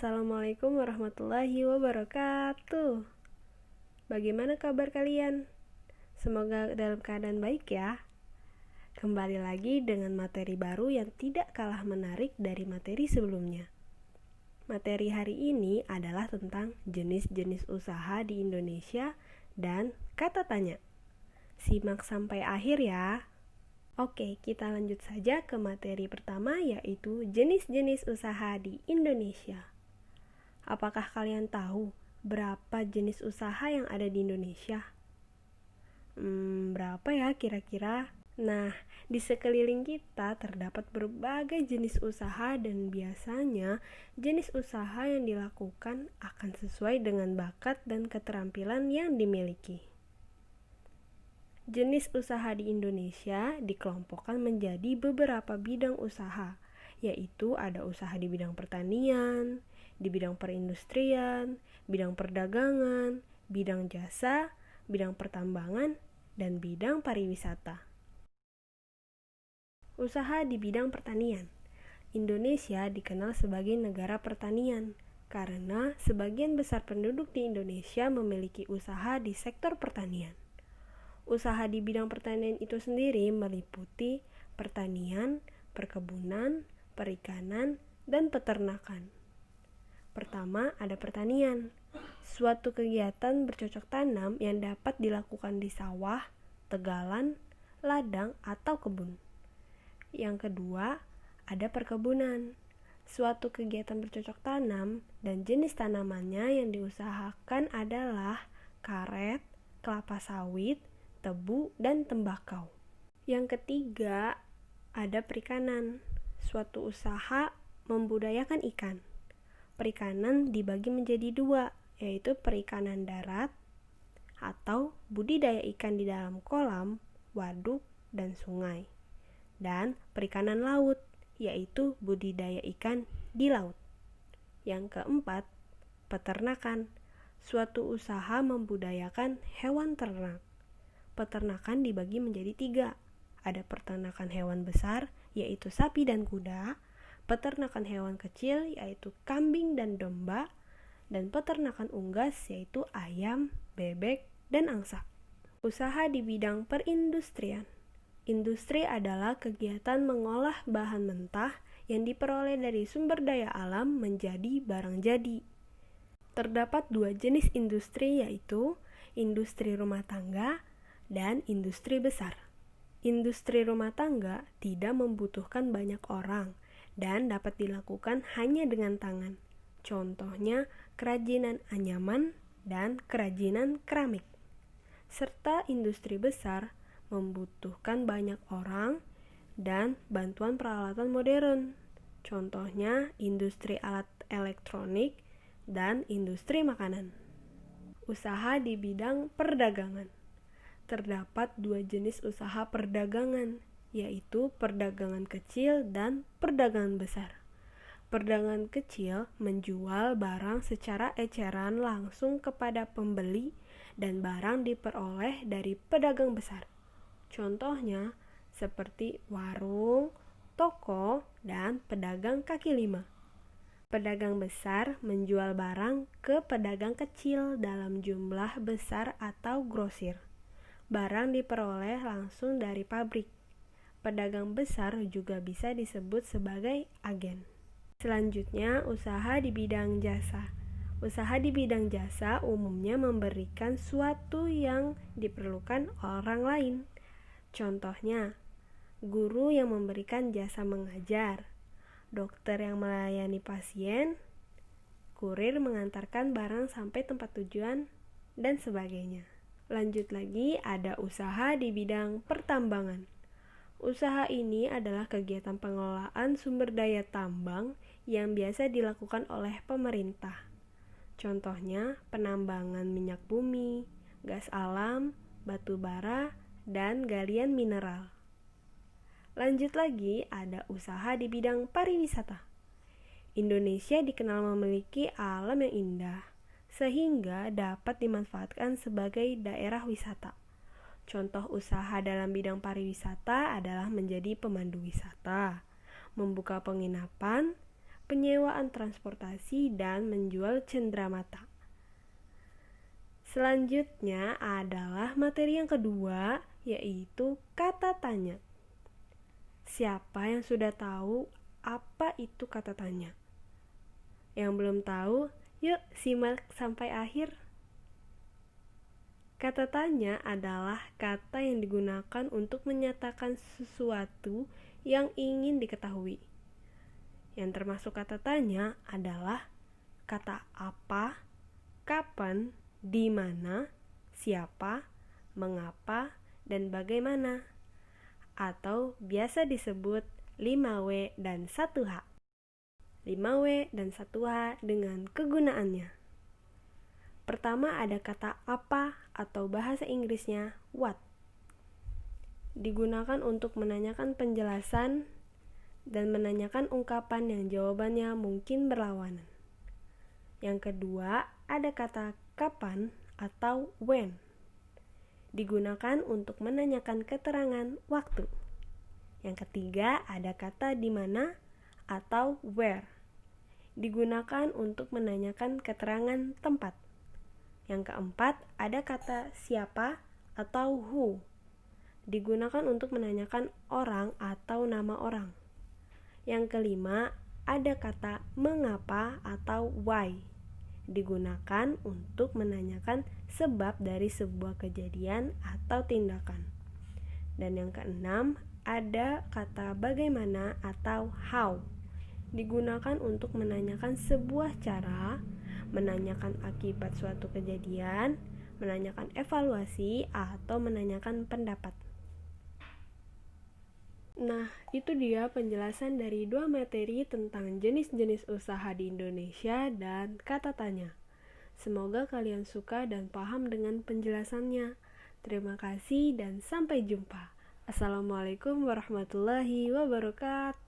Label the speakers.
Speaker 1: Assalamualaikum warahmatullahi wabarakatuh. Bagaimana kabar kalian? Semoga dalam keadaan baik ya. Kembali lagi dengan materi baru yang tidak kalah menarik dari materi sebelumnya. Materi hari ini adalah tentang jenis-jenis usaha di Indonesia dan kata tanya. Simak sampai akhir ya. Oke, kita lanjut saja ke materi pertama, yaitu jenis-jenis usaha di Indonesia. Apakah kalian tahu berapa jenis usaha yang ada di Indonesia? Berapa ya kira-kira? Nah, di sekeliling kita terdapat berbagai jenis usaha dan biasanya jenis usaha yang dilakukan akan sesuai dengan bakat dan keterampilan yang dimiliki. Jenis usaha di Indonesia dikelompokkan menjadi beberapa bidang usaha, yaitu ada usaha di bidang pertanian, di bidang perindustrian, bidang perdagangan, bidang jasa, bidang pertambangan, dan bidang pariwisata. Usaha di bidang pertanian. Indonesia dikenal sebagai negara pertanian karena sebagian besar penduduk di Indonesia memiliki usaha di sektor pertanian. Usaha di bidang pertanian itu sendiri meliputi pertanian, perkebunan, perikanan, dan peternakan. Pertama, ada pertanian. Suatu kegiatan bercocok tanam yang dapat dilakukan di sawah, tegalan, ladang, atau kebun. Yang kedua, ada perkebunan. Suatu kegiatan bercocok tanam dan jenis tanamannya yang diusahakan adalah karet, kelapa sawit, tebu, dan tembakau. Yang ketiga, ada perikanan. Suatu usaha membudidayakan ikan. Perikanan dibagi menjadi dua, yaitu perikanan darat atau budidaya ikan di dalam kolam, waduk, dan sungai. Dan perikanan laut, yaitu budidaya ikan di laut. Yang keempat, peternakan. Suatu usaha membudidayakan hewan ternak. Peternakan dibagi menjadi tiga. Ada peternakan hewan besar, yaitu sapi dan kuda, peternakan hewan kecil, yaitu kambing dan domba, dan peternakan unggas, yaitu ayam, bebek, dan angsa. Usaha di bidang perindustrian. Industri adalah kegiatan mengolah bahan mentah yang diperoleh dari sumber daya alam menjadi barang jadi. Terdapat dua jenis industri, yaitu industri rumah tangga dan industri besar. Industri rumah tangga tidak membutuhkan banyak orang dan dapat dilakukan hanya dengan tangan. Contohnya kerajinan anyaman dan kerajinan keramik. Serta industri besar membutuhkan banyak orang dan bantuan peralatan modern. Contohnya industri alat elektronik dan industri makanan. Usaha di bidang perdagangan. Terdapat dua jenis usaha perdagangan, yaitu perdagangan kecil dan perdagangan besar. Perdagangan kecil menjual barang secara eceran langsung kepada pembeli dan barang diperoleh dari pedagang besar. Contohnya seperti warung, toko, dan pedagang kaki lima. Pedagang besar menjual barang ke pedagang kecil dalam jumlah besar atau grosir. Barang diperoleh langsung dari pabrik. Pedagang besar juga bisa disebut sebagai agen. Selanjutnya, usaha di bidang jasa. Usaha di bidang jasa umumnya memberikan suatu yang diperlukan orang lain. Contohnya, guru yang memberikan jasa mengajar, dokter yang melayani pasien, kurir mengantarkan barang sampai tempat tujuan, dan sebagainya. Lanjut lagi, ada usaha di bidang pertambangan. Usaha ini adalah kegiatan pengelolaan sumber daya tambang yang biasa dilakukan oleh pemerintah. Contohnya, penambangan minyak bumi, gas alam, batu bara, dan galian mineral. Lanjut lagi, ada usaha di bidang pariwisata. Indonesia dikenal memiliki alam yang indah, sehingga dapat dimanfaatkan sebagai daerah wisata. Contoh usaha dalam bidang pariwisata adalah menjadi pemandu wisata, membuka penginapan, penyewaan transportasi, dan menjual cenderamata. Selanjutnya adalah materi yang kedua, yaitu kata tanya. Siapa yang sudah tahu apa itu kata tanya? Yang belum tahu, yuk simak sampai akhir. Kata tanya adalah kata yang digunakan untuk menyatakan sesuatu yang ingin diketahui. Yang termasuk kata tanya adalah kata apa, kapan, di mana, siapa, mengapa, dan bagaimana, atau biasa disebut 5W dan 1H. 5W dan 1H dengan kegunaannya. Pertama ada kata apa atau bahasa Inggrisnya what. Digunakan untuk menanyakan penjelasan dan menanyakan ungkapan yang jawabannya mungkin berlawanan. Yang kedua ada kata kapan atau when. Digunakan untuk menanyakan keterangan waktu. Yang ketiga ada kata di mana atau where. Digunakan untuk menanyakan keterangan tempat. Yang keempat ada kata siapa atau who. Digunakan untuk menanyakan orang atau nama orang. Yang kelima ada kata mengapa atau why. Digunakan untuk menanyakan sebab dari sebuah kejadian atau tindakan. Dan yang keenam ada kata bagaimana atau how. Digunakan untuk menanyakan sebuah cara, menanyakan akibat suatu kejadian, menanyakan evaluasi, atau menanyakan pendapat. Nah, itu dia penjelasan dari 2 materi tentang jenis-jenis usaha di Indonesia dan kata tanya. Semoga kalian suka dan paham dengan penjelasannya. Terima kasih dan sampai jumpa. Assalamualaikum warahmatullahi wabarakatuh.